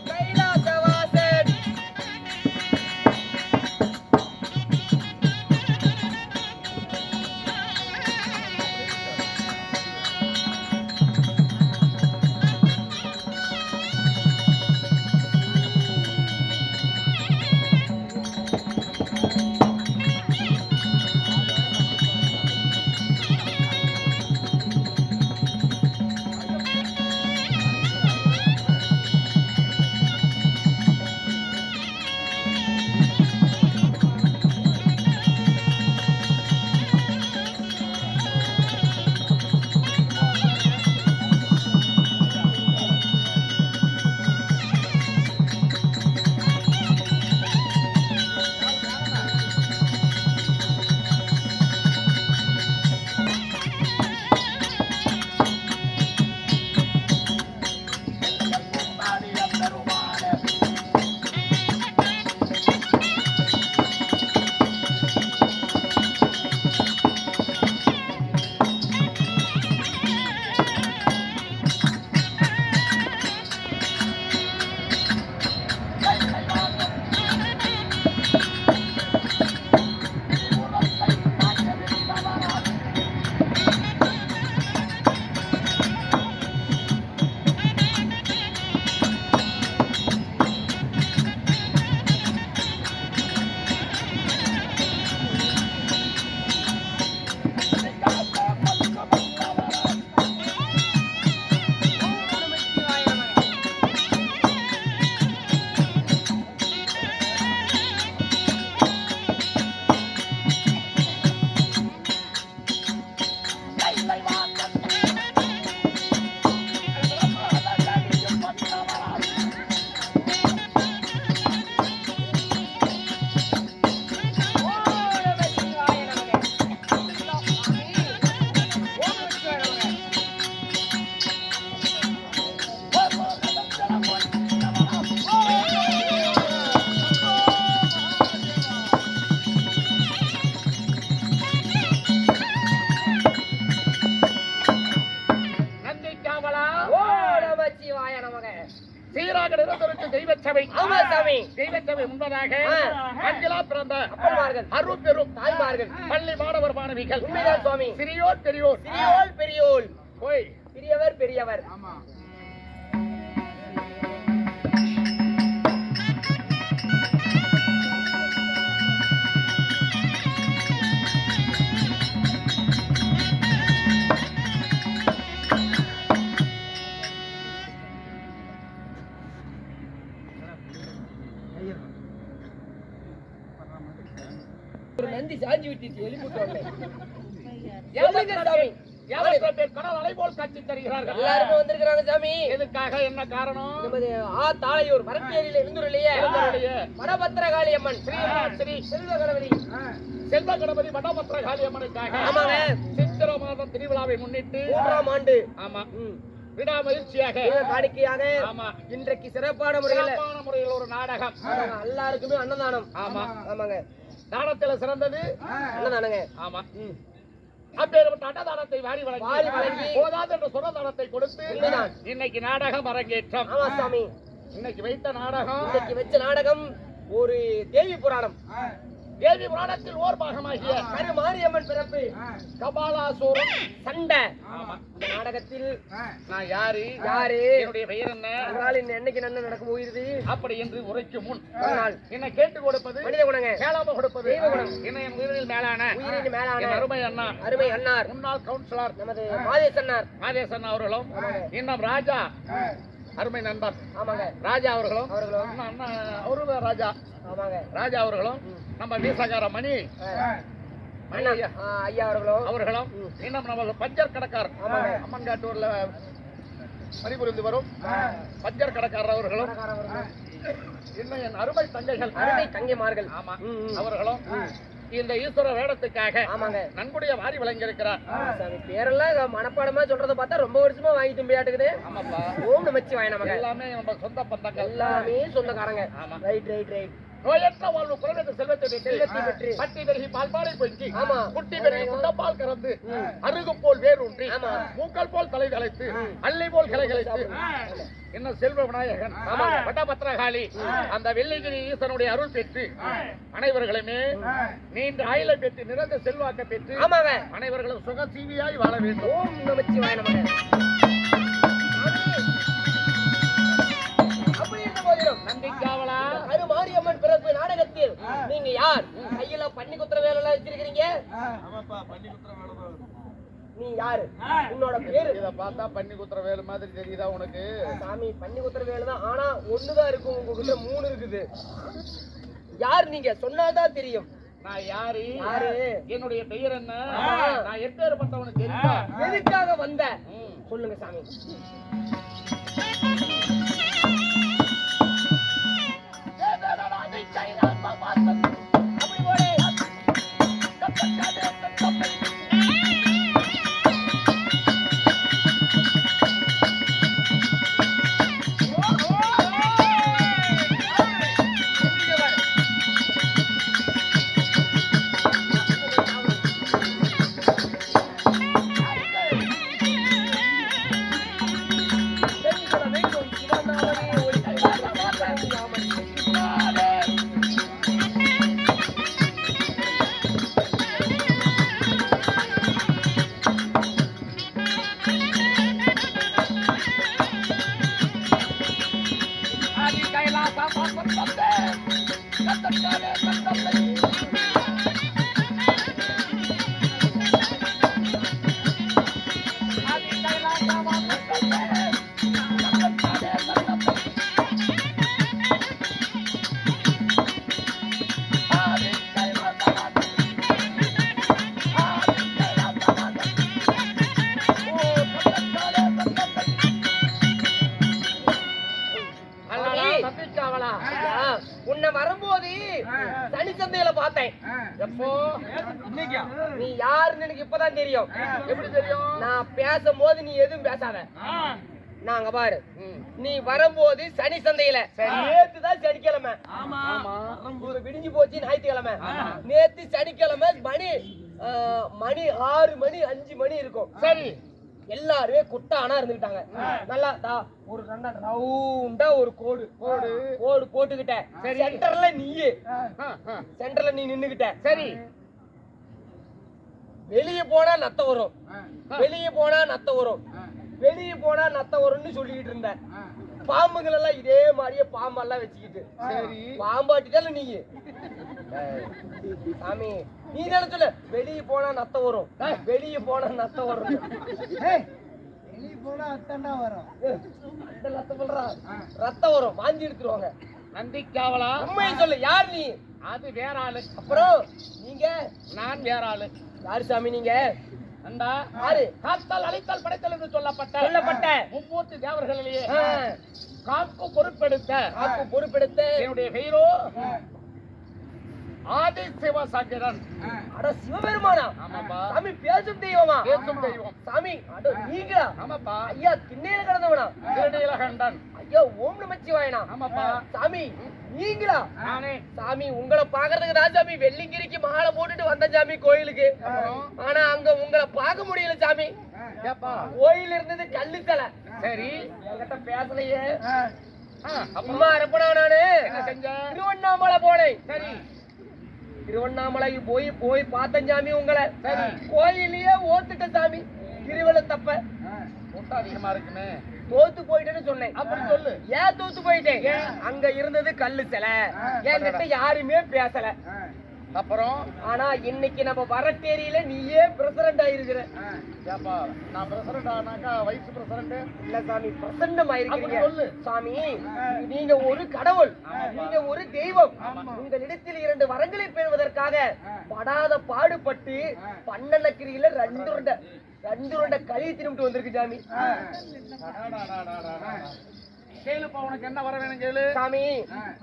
கைலாசவாசன் முன்பதாக அருள் பெரும் தாய்மார்கள் பள்ளி மாணவர் மாணவிகள் சுவாமி சிறியோர் பெரியோர் பெரியோர் போய் பெரியவர் பெரியவர் ஒரு நந்தி சாஞ்சி விட்டுச்சு எலிமுட்டோட காட்சி தருகிறார்கள். எல்லாரும் வந்திருக்காங்க சாமி. எதுக்காக, என்ன காரணம்? நமது தாளையூர் மரத்தேரியில இருந்துருலையே வடபத்திரகாளி அம்மன் ஸ்ரீ செல்வ கணபதி வடபத்திரகாளி அம்மனுக்காக சித்திர மாதம் திருவிழாவை முன்னிட்டு 3ஆம் ஆண்டு ஆமா விடாமகிழ்ச்சியாக காணிக்கையாக ஆமா இன்றைக்கு சிறப்பான முறையில் ஒரு நாடகம். எல்லாருக்குமே அன்னதானம். ஆமா ஆமாங்க. தானத்துல சிறந்தது அன்னதானங்க. ஆமா. அப்பேற்பட்ட அன்னதானத்தை வாரி வழங்கி போதாது என்ற சுரதானத்தை கொடுத்து இன்னைக்கு நாடகம் அரங்கேற்றம். ஆமா சாமி. இன்னைக்கு வைத்த நாடகம், இன்னைக்கு வச்ச நாடகம் ஒரு தேவி புராணம். தேவி புராணத்தில் ஓர் பாகமாகிய மாரியம்மன் பிறப்பு, கபாலாசூரன் சண்டை. ஆமா. இந்த நாடகத்தில் நான் யாரு, என்னுடைய பெயர் என்ன, என்னைக்கு நன்மை நடக்கும் போயிருது அப்படி என்று உரைக்கும் முன் என்னை கேட்டு கொடுப்பது மனித குணங்க, கேளாம கொடுப்பது தெய்வ குணம். என் உயிரில் மேலான அருமை அண்ணா, அருமை அண்ணார், முன்னாள் கவுன்சிலர் நமது மாதேஷ் அண்ணா அவர்களும், இன்னும் ராஜா அருமை நண்பர் ஆமாங்க ராஜா அவர்களும் அவரு ராஜா ஆமாங்க ராஜா அவர்களும், நம்ம வீசகார மணி ஐயா அவர்களும் இன்னும் நம்ம பஞ்சர் கடைக்கார் அம்மன்காட்டூர்ல பணிபுரிந்து வரும் பஞ்சர் கடைக்காரர் அவர்களும், இன்னும் என் அருமை தங்கைமார்கள் ஆமா அவர்களும் இந்த ஈஸ்வர வேடத்துக்காக நன்கொடைய வாரி வழங்கி இருக்கிறார். பேரெல்லாம் மனப்பாடமா சொல்றத பார்த்தா ரொம்ப வருஷமா வாங்கி தும்பியாட்டுக்குது. ஆமாப்பா. ஓம் நமச்சி வாங்க, நமக்கு எல்லாமே நம்ம சொந்த பந்தங்கள், எல்லாமே சொந்தக்காரங்க. ஆமா. Right right right. நோயற்ற வாழ்வு குறைந்த செல்வத்தை செல்வத்தை பெற்று பட்டி பெருகி பால்பாலை பொங்கி ஆமா குட்டி பெருகி குட்டப்பால் கறந்து அருகு போல் வேரூன்றி மூக்கல் போல் தலை தலைத்து அள்ளி போல் கிளை கிளைத்து என்ன செல்வ விநாயகன் வடபத்திரகாளி அந்த வெள்ளிகிரி ஈசனுடைய அருள் பெற்று அனைவர்களுமே நீண்ட ஆயுளை பெற்று நிறந்த செல்வாக்க பெற்று அனைவர்களும் சுகசீவியாய் வாழ வேண்டும். ஓம் நமச்சிவாய நமக. நந்திக்காவலா மாரியம்மன் பிறப்பு நாடகத்தில் நீங்க யார்? கையில பன்னி குத்துற வேலை எல்லாம் வச்சிருக்கீங்க. நீ யாரு? உன்னோட பேரு? இத பார்த்தா பன்னி குத்துற வேலை மாதிரி தெரியுதா உனக்கு? சாமி பன்னி குத்துற வேலை தான். ஆனா ஒண்ணுதான் இருக்கும், உங்ககிட்ட 3 இருக்குது. யார் நீங்க? சொன்னாதான் தெரியும். நான் யாரு? யாரு? என்னுடைய பெயர் என்ன? நான் எப்பேற்பட்டவனுக்கு தெரியுமா? எதுக்காக வந்த சொல்லுங்க சாமி. உன்னை வரும்போது சனி சந்தையில பார்த்தேன். எப்போ? நீ யாருன்னு எனக்கு இப்பதான் தெரியும். எப்படி தெரியும்? நான் பேசும்போது நீ எதுவும் பேசாத. நாங்க பாரு, நீ வரும்போது சனி சந்தையில நேத்துதான் சனிக்கிழமை. விடிஞ்சு போச்சு ஞாயிற்றுக்கிழமை. நேத்து சனிக்கிழமை மணி 6 மணி 5 மணி இருக்கும். சரி, எல்லாருமே குட்டானா இருந்துட்டாங்க. நல்லா ஒரு ரவுண்டா ஒரு கோடு போட்டுக்கிட்ட. சென்டர்ல நீயே சென்டர்ல நீ நின்னுகிட்ட. சரி, வெளியே போனா நத்த வரும், வெளியே போனா நத்த வரும், வெளியே போனா நத்த வரும்னு சொல்லிக்கிட்டு இருந்த. பாம்புகள் எல்லாம் இதே மாதிரியே பாம்பெல்லாம் வச்சுக்கிட்டு பாம்பாட்டிட்டால நீ சாமி நீ தானே சொல்ல வெளியே போனா நத்த வரும், வெளியே போனா நத்த வரும். ரத்தம் வரும், வாந்தி எடுத்துருவாங்க. நந்திக்காவலா உண்மையை சொல்லு, யார் நீ? அது வேற ஆளு. அப்புறம் நீங்க? நான் வேற ஆளு. யாரு சாமி நீங்க? அண்டா யாரு? காத்தால் அழைத்தால் படைத்தல் என்று சொல்லப்பட்ட மும்மூர்த்தி தேவர்களிலேயே காக்கு பொறுப்பெடுத்த என்னுடைய பெயரோ ஆதி சிவசாக்கிரன். அட சிவபெருமானா? ஆமாப்பா. சாமி பேசும் தெய்வமா? பேசும் தெய்வம். சாமி அட நீங்களா? ஆமாப்பா. ஐயா திண்ணையில கிடந்தவனா? திருநீலகண்டன். ஐயா ஓம் நமச்சிவாயனா? ஆமாப்பா. சாமி நீங்களா? நானே. சாமி உங்களை பாக்குறதுக்கு தான் சாமி வெள்ளிங்கிரிக்கு மாலை போட்டுட்டு வந்த சாமி கோயிலுக்கு. ஆனா அங்க உங்களை பார்க்க முடியல சாமி. கோயில் இருந்தது கல்லு தலை. சரி, என்கிட்ட பேசலையே. அம்மா இருப்பனா நானு என்ன செஞ்ச? திருவண்ணாமலை போனேன். சரி, திருவண்ணாமலைக்கு போய் பார்த்தேன் சாமி உங்களை. கோயிலையே ஓத்துட்ட சாமி. திருவிழா தப்ப கூட்டம் அதிகமா இருக்குமே. தோத்து போயிட்டேன்னு சொன்னேன். அப்படி சொல்லு. ஏன் தோத்து போயிட்டேன்? அங்க இருந்தது கல்லு சிலை. என்கிட்ட யாருமே பேசல. அப்புறம் ஆனா இன்னைக்கு நம்ம வரட்டேரியில நீயே பிரசிடண்ட் ஆயிருக்கிற. நான் பிரசிடண்ட் ஆனாக்கா வைஸ் பிரசிடண்ட் இல்ல சாமி, பிரசன்னம் ஆயிருக்கீங்க சாமி. நீங்க ஒரு கடவுள், நீங்க ஒரு தெய்வம். உங்களிடத்தில் 2 வரங்களை பெறுவதற்காக படாத பாடுபட்டு பண்ணலக்கிரியில 2 உருண்டை களி திரும்பிட்டு வந்திருக்கு சாமி. கேளுப்பா, உனக்கு என்ன வர வேணும் கேளு சாமி.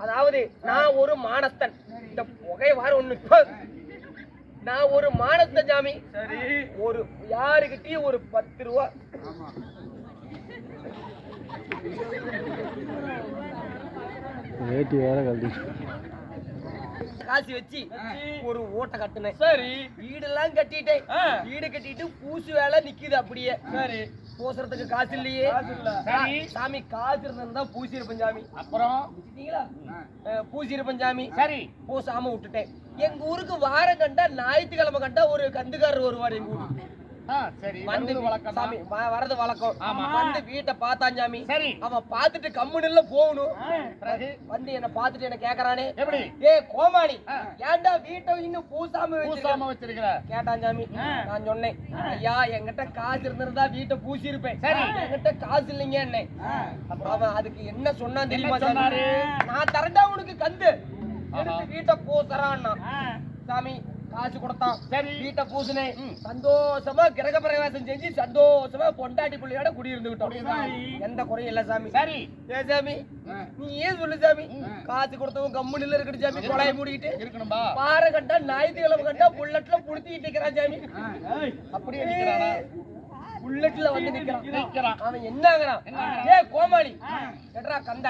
அதாவது நான் ஒரு மானஸ்தன். இந்த புகை வார ஒண்ணு, நான் ஒரு மானஸ்தன் சாமி. சரி, ஒரு யாருக்கிட்டையும் ஒரு 10 ரூபா வேட்டி வேற கழட்டி காசு வச்சு ஒரு ஓட்டை கட்டுனேன். சரி. வீடெல்லாம் கட்டிட்டேன். வீடு கட்டிட்டு பூசு வேலை நிக்குது அப்படியே. சரி. பூசுறதுக்கு காசு இல்லையே. சரி. சாமி காசு இருந்தா பூசி இருப்பேன் சாமி. அப்புறம் பூசி இருப்பேன் சாமி. சரி. பூசாம விட்டுட்டேன். எங்க ஊருக்கு வாரம் கண்டா ஞாயிற்றுக்கிழமை கண்டா ஒரு கந்துக்காரர் வருவார் எங்க ஊருக்கு. சரி. வந்து வழக்கம் சாமி வரது வழக்கம். ஆமா. வந்து வீட்டை பார்த்தான் சாமி. சரி. அவன் பார்த்துட்டு கம்முனுல போகணும். பிறகு வந்து என்ன பார்த்துட்டு என்ன கேக்குறானே, எப்படி கோமாளி ஏன்டா வீட்டை இன்னும் பூசாம வச்சிருக்கிற கேட்டான் சாமி. நான் சொன்னேன், ஐயா என்கிட்ட காசு இருந்திருந்தா வீட்டை பூசி இருப்பேன். சரி. என்கிட்ட காசு இல்லைங்க என்ன. அவன் அதுக்கு என்ன சொன்னான் தெரியுமா சாமி? சொன்னாரு? நான் தரண்டா உனக்கு கந்து எடுத்து வீட்டை பூசறான்னா. சாமி காசு கொடுத்தான். சரி. வீட்டை பூசுனேன். சந்தோஷமா கிரக பிரவேசம் செஞ்சு சந்தோஷமா பொண்டாட்டி பிள்ளையோட குடியிருந்துகிட்டோம். எந்த குறையும் இல்ல சாமி. சரி. ஏ சாமி நீ ஏன் சொல்லு சாமி, காசு கொடுத்தவன் கம்முனில இருக்கட்டும் சாமி, கொலையை மூடிக்கிட்டு இருக்கணும்பா. பாற கண்டா ஞாயிற்றுக்கிழமை கண்டா புல்லட்ல புடித்திட்டு இருக்கிறான் சாமி. அப்படியே நிக்கிறானா? புல்லட்ல வந்து நிக்கிறான். அவன் என்னங்கிறான், கோமாளி எட்ரா கந்த,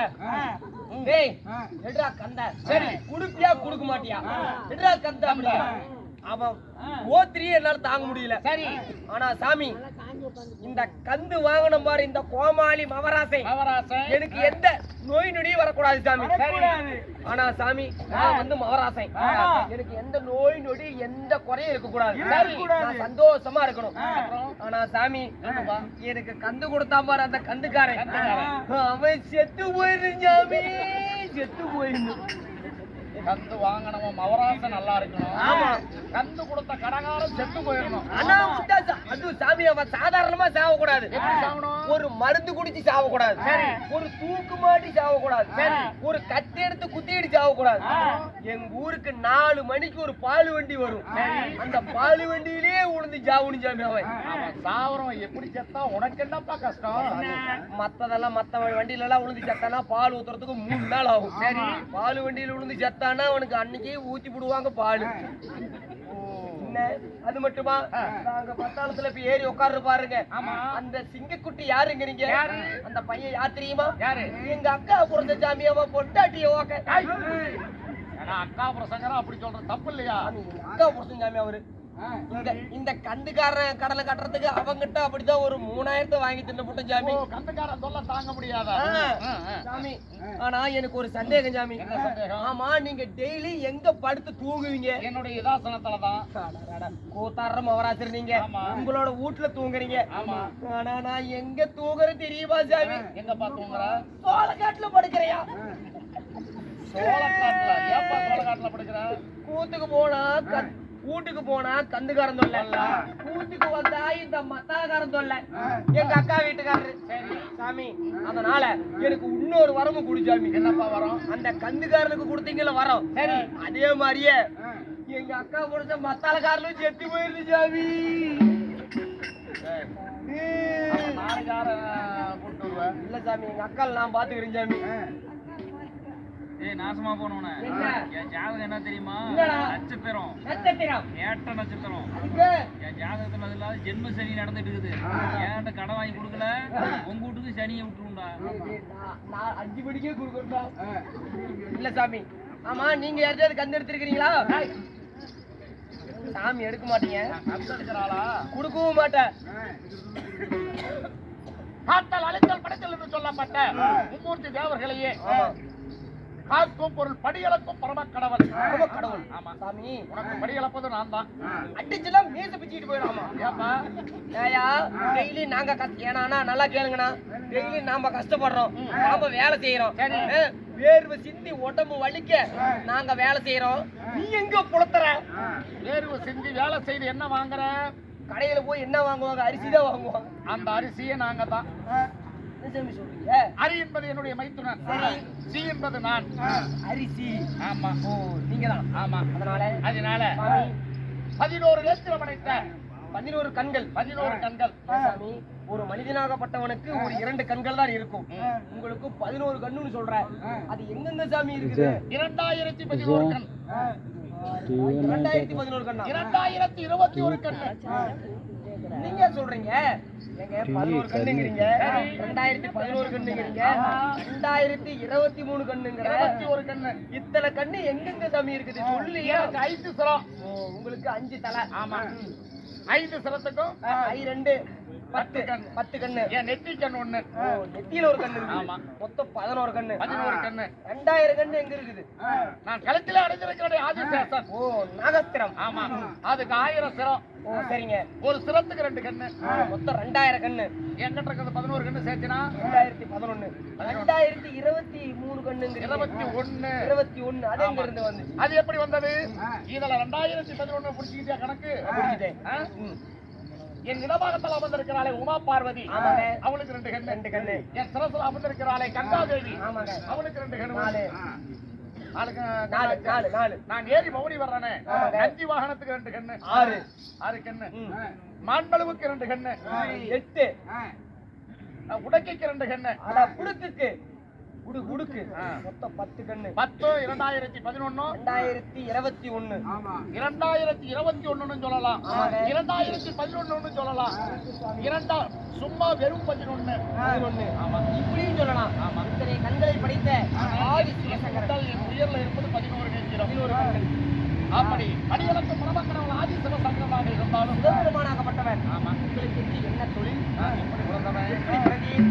டேய் எட்ரா கந்த. சரி. குடுப்பியா குடுக்க மாட்டியா? எட்ரா கந்த அப்படியா? அவன் ஓத்திரியே என்னால தாங்க முடியல. சரி. ஆனா சாமி இந்த கந்து வாங்கணும் பாரு, இந்த கோமாளி மவராசை எனக்கு எந்த நோய் நொடியும் வரக்கூடாது சாமி. ஆனா சாமி நான் வந்து மவராசை, எனக்கு எந்த நோய் நொடி எந்த குறையும் இருக்க கூடாது. நான் சந்தோஷமா இருக்கணும். ஆனா சாமி எனக்கு கந்து கொடுத்தா பாரு அந்த கந்துக்காரன், அவன் செத்து போயிருந்து சாமி, செத்து போயிருந்து. கந்து வாங்கணும் மவராச நல்லா இருக்கணும். ஆமா. கந்து கொடுத்த கடகாரம் செத்து போயிடணும். ஆனா அது சாமி அவன் சாதாரணமா சாவக்கூடாது. எப்படி சாவணும்? ஒரு மருந்து குடிச்சு சாவக்கூடாது. சரி. ஒரு தூக்கு மாட்டி சாவக்கூடாது. சரி. ஒரு கத்தி எடுத்து குத்திட்டு சாவக்கூடாது. எங்க ஊருக்கு 4 மணிக்கு ஒரு பால் வண்டி வரும். அந்த பால் வண்டியிலே உழுந்து சாவணும் சாமி. அவன் சாவரம் எப்படி செத்தா உனக்கு என்னப்பா கஷ்டம்? மத்ததெல்லாம் மத்த வண்டியில எல்லாம் உழுந்து செத்தானா பால் ஊத்துறதுக்கு 3 நாள் ஆகும். சரி. பால் வண்டியில உழுந்து செத்தானா அவனுக்கு அன்னைக்கே ஊத்தி விடுவாங்க பால். அது மட்டுமா, நாங்க பத்தாளத்துல இப்ப ஏறி உட்கார்ந்து பாருங்க. அந்த சிங்கக்குட்டி யாருங்க நீங்க? அந்த பையன் யார் தெரியுமா? எங்க அக்கா பிறந்த சாமி, அவன் பொண்டாட்டிய ஓக்க. அக்கா பிரசங்கரா அப்படி சொல்ற தப்பு இல்லையா? அக்கா பிறந்த சாமி அவரு. இந்த கந்துக்காரன் கடலை கட்டுறதுக்கு அவங்கிட்ட அப்படிதான் ஒரு 3000 வாங்கி தின்னு போட்டோம் சாமி. கந்துக்காரன் சொல்ல தாங்க முடியாதா சாமி? ஆனா எனக்கு ஒரு சந்தேகம் சாமி. ஆமா, நீங்க டெய்லி எங்க படுத்து தூங்குவீங்க? என்னுடைய இதாசனத்துலதான். கூத்தாரம் அவராசர் நீங்க உங்களோட வீட்டுல தூங்குறீங்க. ஆனா நான் எங்க தூங்குறேன் தெரியுமா சாமி? எங்கப்பா தூங்குற? சோளக்காட்டுல படுக்கிறையா? சோளக்காட்டுல? ஏப்பா சோளக்காட்டுல படுக்கிற? கூத்துக்கு போனா வீட்டுக்கு போனா கந்துக்காரன் தொல்லை, வீட்டுக்கு வந்தா இந்த மத்தாக்காரன் தொல்லை, எங்க அக்கா வீட்டுக்காரரு. சாமி அதனால எனக்கு இன்னொரு வரமும் குடிச்சாமி. என்னப்பா வரும்? அந்த கந்துக்காரனுக்கு கொடுத்தீங்கல்ல வரோம், சரி அதே மாதிரியே எங்க அக்கா கொடுத்த மத்தாளக்காரனும் செத்து போயிருந்து சாமி. இல்ல சாமி, எங்க அக்கா நான் பாத்துக்கிறேன் சாமி. நாசமா போனவன என் ஜாதகம் என்ன தெரியுமா? நட்சத்திரம் ஏட்ட நட்சத்திரம். என் ஜாதகத்துல அது இல்லாத ஜென்ம சனி நடந்துட்டு இருக்குது. ஏன்ட்ட கடன் வாங்கி கொடுக்கல, உங்க வீட்டுக்கு சனியை விட்டுருண்டா. 5 மணிக்கே கொடுக்கட்டா. இல்ல சாமி. ஆமா, நீங்க யார்கிட்ட கந்து எடுத்திருக்கீங்களா? சாமி எடுக்க மாட்டீங்க. கொடுக்கவும் மாட்டேன். காத்தல் அழித்தல் படைத்தல் என்று சொல்லப்பட்ட மும்மூர்த்தி தேவர்களையே காக்கும் பொருள் படியளக்கும் பரம கடவுள். ஆமா சாமி, உனக்கு படியளப்பது நான் தான். அடிச்செல்லாம் மீச பிச்சுட்டு போயிடாமா? ஏப்பா ஏயா டெய்லி நாங்க ஏன்னா நல்லா கேளுங்கண்ணா, டெய்லி நாம கஷ்டப்படுறோம், நாம வேலை செய்யறோம், வேர்வை சிந்தி உடம்பு வலிக்க நாங்க வேலை செய்யறோம். நீ எங்க புலத்துற? வேர்வை சிந்தி வேலை செய்து என்ன வாங்குற? கடையில போய் என்ன வாங்குவாங்க? அரிசி தான் வாங்குவாங்க. அந்த அரிசியை நாங்க தான். அரி என்பது என்னுடைய மைத்துனன், சி என்பது நான். அரிசி ஆமா. ஓ நீங்க தான். ஆமா. அதனால 11 நேத்திரம் படைத்த 11 கண்கள். 11 கண்கள். சாமி, ஒரு மனிதனாகப்பட்டவனுக்கு ஒரு 2 கண்கள் தான் இருக்கும். உங்களுக்கு 11 கண்ணுன்னு சொல்ற, அது எங்கெங்க சாமி இருக்குது? 2011 கண். 2011 கண்ணா? 2021 கண்ணு. நீங்க சொல்றீங்க ஏங்க 11 கண்ணுங்கிறீங்க 2011 கண்ணுங்கிறீங்க 2023 கண்ணுங்கிற 21 கண்ணு. இத்தனை கண்ணு எங்கெங்க சாமி இருக்குது சொல்லி எனக்கு 5 சிரம். உங்களுக்கு 5 தலை. ஆமா. 5 சிரத்துக்கும் ஐ 2 10 கண்ணு. என் நெத்தி கண்ணு 1. நெத்தியில ஒரு கண்ணு இருக்கு. ஆமா. மொத்தம் 11 கண்ணு. 11 கண்ணு. 2000 கண்ணு எங்க இருக்குது? நான் கழுத்துல அடைஞ்சிருக்கிற ஆதிசேஷன். நாகஸ்திரம். ஆமா. அதுக்கு 1000 சிரம். சரிங்க. ஒரு சிரத்துக்கு 2 கண்ணு. மொத்தம் 2000 கண்ணு. என்கிட்ட இருக்கிறது 11 கண்ணு சேர்த்துனா 2011. 2023 கண்ணுங்க. 21. அது எங்க இருந்து வந்து? அது எப்படி வந்தது? இதுல 2011 புடிச்சிக்கிட்டியா கணக்கு? என் இடபாகத்தில் அமர்ந்திருக்கிறாளே உமா பார்வதி, அவளுக்கு 2 கண்ணு. என் சிரசில் அமர்ந்திருக்கிறாளே கங்காதேவி, அவளுக்கு 2 கண்ணு. நான் ஏறி மௌனி வர்றேனே, நந்தி வாகனத்துக்கு 2 கண்ணு. 6 கண்ணு. மான்மழுவுக்கு 2 கண்ணு. 8. உடக்கைக்கு 2 கண்ணு. புடுக்குக்கு உடுக்கு மொத்தம் 10 கண்ணு. 10 2011 2021. 2021 சொல்லலாம், 2011 சொல்லலாம், சும்மா வெறும் 11. ஆமா, இப்படியும் சொல்லலாம். ஆமா, இத்தனை கண்களை படைத்த ஆதி சிவசங்கரன் என் உயிர்ல இருப்பது 11 கண்கள். அப்படி அடியளத்து மணமக்கனவள் ஆதி சிவசங்கரனாக இருந்தாலும் சிவபெருமானாகப்பட்டவன். ஆமா, உங்களுக்கு என்ன தொழில்? எப்படி பிறந்தவன்? எப்படி பிறந்தீர்?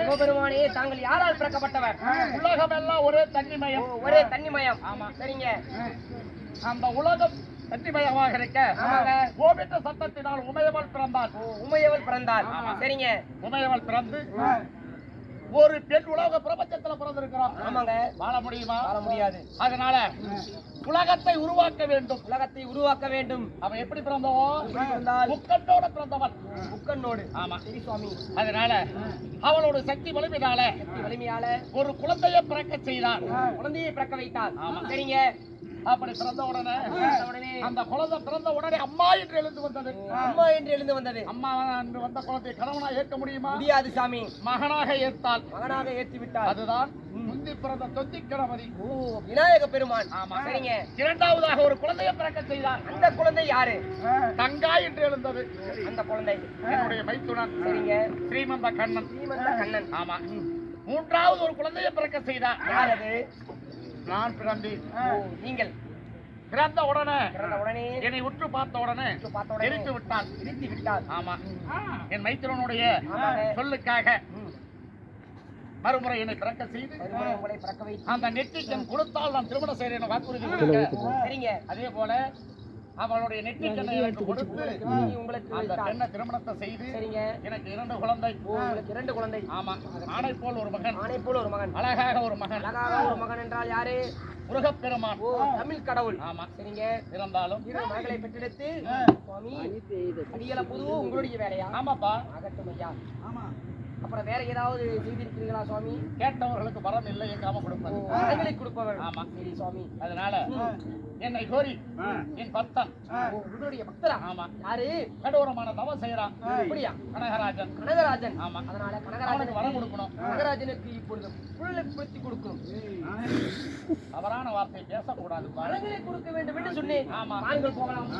சிவபெருமானே, தாங்கள் யாரால் பிறக்கப்பட்டவர்? உலகம் எல்லாம் ஒரே தன்னிமயம். ஒரே தன்னிமயம். ஆமா, சரிங்க. அந்த உலகம் தன்னிமயமாக இருக்க கோபித்த சத்தத்தினால் உமையவள் பிறந்தாள். உமையவள் பிறந்தாள். சரிங்க. உமையவள் பிறந்து ஒரு பெண் உலக பிரபஞ்சத்துல பிறந்திருக்கிறோம். ஆமாங்க. வாழ முடியுமா? வாழ முடியாது. அதனால உலகத்தை உருவாக்க வேண்டும். உலகத்தை உருவாக்க வேண்டும். அவன் எப்படி பிறந்தவன்? முக்கண்ணோட பிறந்தவன். முக்கண்ணோடு. ஆமா, சரி சுவாமி. அதனால அவளோட சக்தி வலிமையால ஒரு குழந்தையை பிறக்க செய்தார். குழந்தையை பிறக்க வைத்தார். ஆமா, சரிங்க. அப்படி பிறந்த உடனே அந்த குழந்தை பிறந்த உடனே அம்மா என்று எழுந்து வந்தது. அம்மா என்று எழுந்து வந்தது. அம்மா என்று வந்த குழந்தையை கணவனா ஏற்க முடியுமா? முடியாது சாமி. மகனாக ஏற்றால். மகனாக ஏற்றி விட்டார். அதுதான் முந்தி பிறந்த தொந்தி கணவதி. விநாயக பெருமான். ஆமா, சரிங்க. இரண்டாவதாக ஒரு குழந்தையை பிறக்க செய்தார். அந்த குழந்தை யாரு? தங்காய் என்று எழுந்தது. அந்த குழந்தை என்னுடைய மைத்துனன். சரிங்க. ஸ்ரீமந்த கண்ணன். ஸ்ரீமந்த கண்ணன். ஆமா. மூன்றாவது ஒரு குழந்தையை பிறக்க செய்தார். யார் அது? நான் பிறந்தேன். நீங்கள் பிறந்த உடனே என்னை உற்று பார்த்த உடனே எரித்து விட்டார். ஆமா, என் மைத்திரனுடைய சொல்லுக்காக மறுமுறை என்னை பிறக்க செய்து அந்த நெற்றிக்கண் கொடுத்தால் நான் திருமணம் செய்கிறேன் வாக்குறுதி கொடுத்தேன். அதே போல அவளுடைய நெற்றிக்கண்ணை எனக்கு கொடுத்து உங்களுக்கு அந்த பெண்ணை திருமணத்தை செய்து எனக்கு 2 குழந்தை. 2 குழந்தை. ஆமா, ஆணை போல் ஒரு மகன். ஆணை போல் ஒரு மகன். அழகாக ஒரு மகன். அழகாக ஒரு மகன் என்றால் யாரு? முருகப்பெருமான். தமிழ் கடவுள். ஆமா, சரிங்க. இருந்தாலும் 2 மகளை பெற்றெடுத்து சுவாமி அடியல புது உங்களுடைய வேலையா? ஆமாப்பா. ஆகட்டும் ஐயா. ஆமா, அப்புறம் வேற ஏதாவது செய்திருக்கிறீங்களா சுவாமி? கேட்டவர்களுக்கு வரம் இல்லை எங்காம கொடுப்பது. வரங்களை கொடுப்பவர். ஆமா. சரி சுவாமி. அதனால என்னை கோரி என் பக்தன் உங்களுடைய பக்தரா? ஆமா யாரு? கடோரமான தவம் செய்யறான். அப்படியா? கனகராஜன். கனகராஜன். ஆமா. அதனால அவனுக்கு வரம் கொடுக்கணும். கனகராஜனுக்கு இப்பொழுது புல்லை புடுத்தி கொடுக்கணும். தவறான வார்த்தை பேசக்கூடாது. வரங்களை கொடுக்க வேண்டும் என்று சொன்னேன். ஆமா. வாருங்கள் போகலாம்.